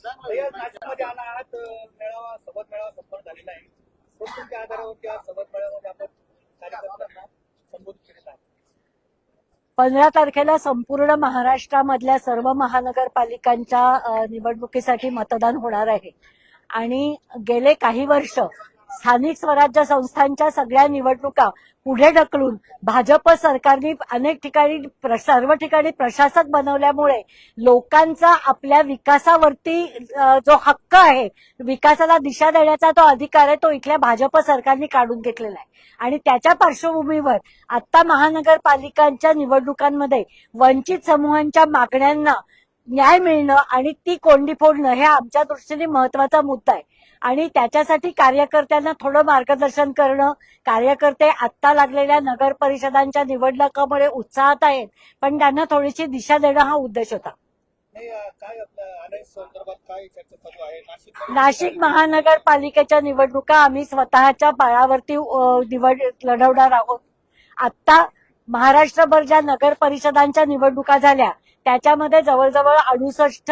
नाशिकमध्ये आला आहात, मेळावा सोबत मेळावा संपन्न झालेला आहे. कोणत्या आधारावरती आज सोबत मेळाव्यामध्ये आपण कार्यकर्त्यांना संबोधित केलेलं आहे? 15 तारखेला संपूर्ण महाराष्ट्रामधल्या सर्व महानगरपालिकांच्या निवडणुकीसाठी मतदान होणार आहे आणि गेले काही वर्ष स्थानिक स्वराज्य संस्थांच्या सगळ्या निवडणुका पुढे ढकलून भाजप सरकारने अनेक ठिकाणी सर्व ठिकाणी प्रशासक बनवल्यामुळे लोकांचा आपल्या विकासावरती जो हक्क आहे, विकासाला दिशा देण्याचा तो अधिकार आहे, तो इथल्या भाजप सरकारने काढून घेतलेला आहे. आणि त्याच्या पार्श्वभूमीवर आता महानगरपालिकांच्या निवडणुकांमध्ये वंचित समूहांच्या मागण्यांना न्याय मिळणं आणि ती कोंडी फोडणं हे आमच्या दृष्टीने महत्वाचा मुद्दा आहे. आणि त्याच्यासाठी कार्यकर्त्यांना थोडं मार्गदर्शन करणं, कार्यकर्ते आत्ता लागलेल्या नगर परिषदांच्या निवडणुकांमुळे उत्साहात आहेत, पण त्यांना थोडीशी दिशा देणं हा उद्देश होता. काय आपल्या अनेक संदर्भात काय चर्चा चालू आहे? नाशिक महानगरपालिकेच्या निवडणुका आम्ही स्वतःच्या बळावरती लढवणार आहोत. आत्ता महाराष्ट्रभर ज्या नगर परिषदांच्या निवडणुका झाल्या त्याच्यामध्ये जवळजवळ 68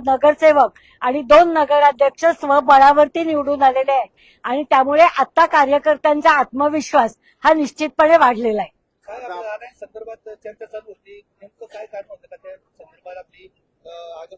नगरसेवक आणि 2 नगराध्यक्ष स्वबळावरती निवडून आलेले आहेत आणि त्यामुळे आता कार्यकर्त्यांचा आत्मविश्वास हा निश्चितपणे वाढलेला आहे. काय आपल्या अनेक संदर्भात चर्चा चालू होती, नेमकं काय कारण होतं का त्या संदर्भात? आपली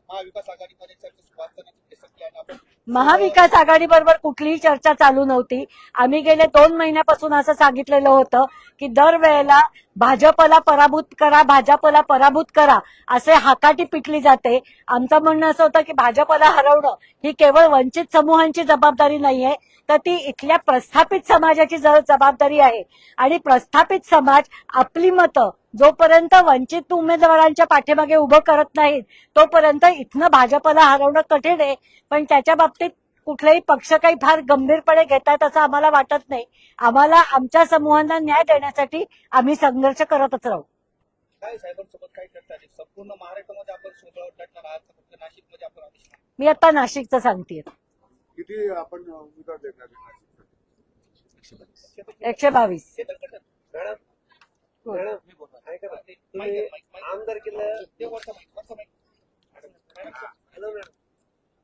महाविकास आघाडीमध्ये चर्चा सुरुवात करण्याची शकली आणि आपण महाविकास आघाडी बरोबर कुठलीही चर्चा चालू नव्हती. आम्ही गेले 2 महिन्यापासून असं सांगितलेलं होतं की दरवेळेला भाजपला पराभूत करा, भाजपला पराभूत करा असे हाकाटी पिटली जाते. आमचं म्हणणं असं होतं की भाजपला हरवणं ही केवळ वंचित समूहांची जबाबदारी नाहीये, तर ती इथल्या प्रस्थापित समाजाची जबाबदारी आहे. आणि प्रस्थापित समाज आपली मतं जोपर्यंत वंचित उमेदवारांच्या पाठीमागे उभं करत नाहीत तोपर्यंत इथनं भाजपला हरवणं कठीण आहे. पण त्याच्या बाबतीत कुठलाही पक्ष काही फार गंभीरपणे घेतात असं आम्हाला वाटत नाही. आम्हाला आमच्या समूहांना न्याय देण्यासाठी आम्ही संघर्ष करतच राहू. काय साहेबांसोबत काय चर्चा झाली? संपूर्ण महाराष्ट्रामध्ये आपण सोबत लढणार आहात, फक्त नाशिकमध्ये आपण आदेश? मी आता नाशिकचं सांगतेय. किती आपण उमेदवार देणार आहे? 122. आमदार केलं ते वर्ष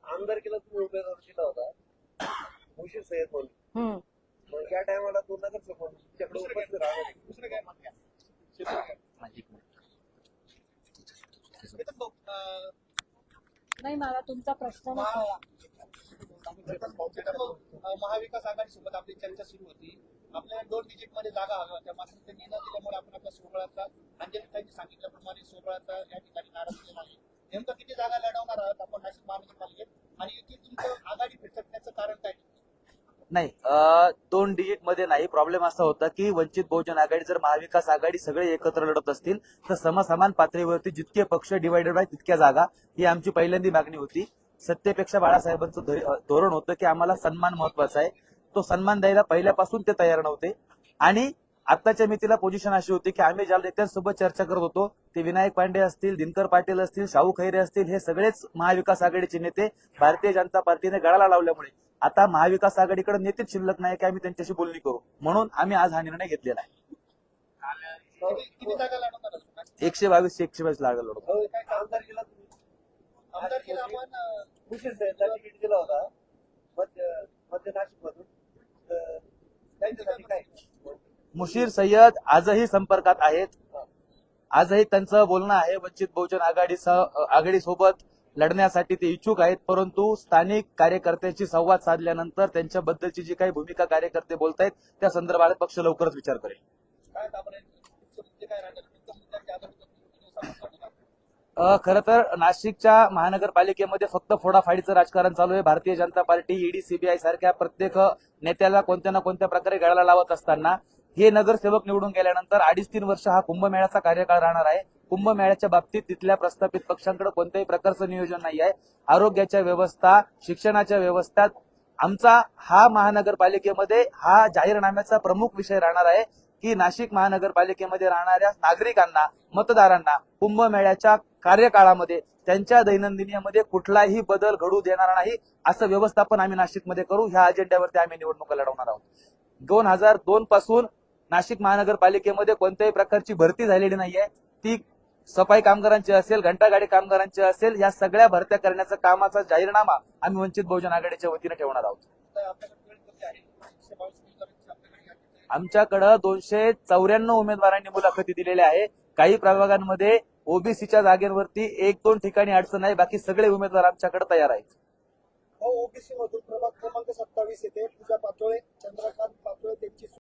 आमदार केलं तुम्ही उमेदवार दिला होता मुशीर सय्यद म्हणून. मग त्या टायमाला तो नगरसेवक म्हणून तुमच्याकडे उपस्थित राहणार. दुसरं काय नाही, मला तुमचा प्रश्न महाविकास आघाडी सोबत आपली चर्चा सुरू होती. आपल्याला 2 डिजिट मध्ये जागा हव्या होत्या, मात्र त्यांनी न दिल्यामुळे आपण आपल्या सोहळ्याचा अंजलीताईंनी सांगितल्याप्रमाणे सोहळ्याचा या ठिकाणी नाराज केला आहे. नेमकं किती जागा लढवणार आहात आपण नाशिक महानगरपालिकेत आणि इथे तुमचं आघाडी फिरकण्याचं कारण काय? नाही, 2 डिजिट मध्ये नाही. प्रॉब्लेम असा होता की वंचित बहुजन आघाडी जर महाविकास आघाडी सगळे एकत्र लढत असतील तर समसमान पातळीवरती जितके पक्ष डिवायडेड बाय तितक्या जागा, ही आमची पहिल्यांदी मागणी होती. सत्तेपेक्षा बाळासाहेबांचं धोरण होतं की आम्हाला सन्मान महत्वाचा आहे. तो सन्मान द्यायला पहिल्यापासून ते तयार नव्हते आणि आताच्या मितीला पोझिशन अशी होती की आम्ही ज्या नेत्यांसोबत चर्चा करत होतो ते विनायक पांडे असतील, दिनकर पाटील असतील, शाहू खैरे असतील, हे सगळेच महाविकास आघाडीचे नेते भारतीय जनता पार्टीने गळाला लावल्यामुळे आता महाविकास आघाडीकडे नेतेच शिल्लक नाही की आम्ही त्यांच्याशी बोलणी करू, म्हणून आम्ही आज हा निर्णय घेतलेला आहे. किती जागा लढवणार? 122 जागा लढवतो. काय आमदार केला तुम्ही? आमदार केला आपण मुशीर सय्यदला तिकीट दिला होता मध्य नाशिक मधून. त्यांच्यासाठी काय? मुशीर सय्यद आजही संपर्कात आहेत. आजही त्यांचं बोलणं आहे वंचित बहुजन आघाडीसोबत लढण्यासाठी ते इच्छुक आहेत, परंतु स्थानिक कार्यकर्त्यांशी संवाद साधल्यानंतर त्यांच्याबद्दलची जी काही भूमिका कार्यकर्ते बोलतायत त्या संदर्भात पक्ष लवकरच विचार करेल. खरं तर नाशिकच्या महानगरपालिकेमध्ये फक्त फोडाफाडीचं राजकारण चालू आहे. Bharatiya Janata party, ED, CBI सारख्या प्रत्येक नेत्याला कोणत्या ना कोणत्या प्रकारे गळाला लावत असताना हे नगरसेवक निवडून गेल्यानंतर 2.5-3 वर्ष हा कुंभमेळ्याचा कार्यकाळ राहणार आहे. कुंभमेळ्याच्या बाबतीत तिथल्या प्रस्थापित पक्षांकडे कोणत्याही प्रकारचं नियोजन नाही आहे. आरोग्याच्या व्यवस्था, शिक्षणाच्या व्यवस्थेत आमचा हा महानगरपालिकेमध्ये हा जाहीरनाम्याचा प्रमुख विषय राहणार आहे की नाशिक महानगरपालिकेमध्ये राहणाऱ्या नागरिकांना, मतदारांना कुंभमेळ्याच्या कार्यकाळामध्ये त्यांच्या दैनंदिनीमध्ये कुठलाही बदल घडू देणार नाही असं व्यवस्थापन आम्ही नाशिकमध्ये करू. ह्या अजेंड्यावरती आम्ही निवडणुका लढवणार आहोत. 2002 पासून नाशिक महानगरपालिकेमध्ये कोणत्याही प्रकारची भरती झालेली नाहीये. ती सफाई कामगारांची असेल, घंटागाडी कामगारांची असेल, या सगळ्या भरत्या करण्याचा कामाचा जाहीरनामा आम्ही वंचित बहुजन आघाडीच्या वतीने ठेवणार आहोत. तर आपल्याकडे वेळ किती आहे? 122 उमेदवारांची आपल्याकडे यादी आहे. आमच्याकडे 294 उमेदवारांनी मुलाखती दिलेल्या आहे. काही प्रभागांमध्ये ओबीसीच्या जागेवरती 1-2 ठिकाणी अडचण आहे, बाकी सगळे उमेदवार आमच्याकडे तयार आहेत. ओबीसी मधून प्रभाग क्रमांक 27 येथे पूजा पाचोळे, चंद्रकांत पाचोळे त्यांची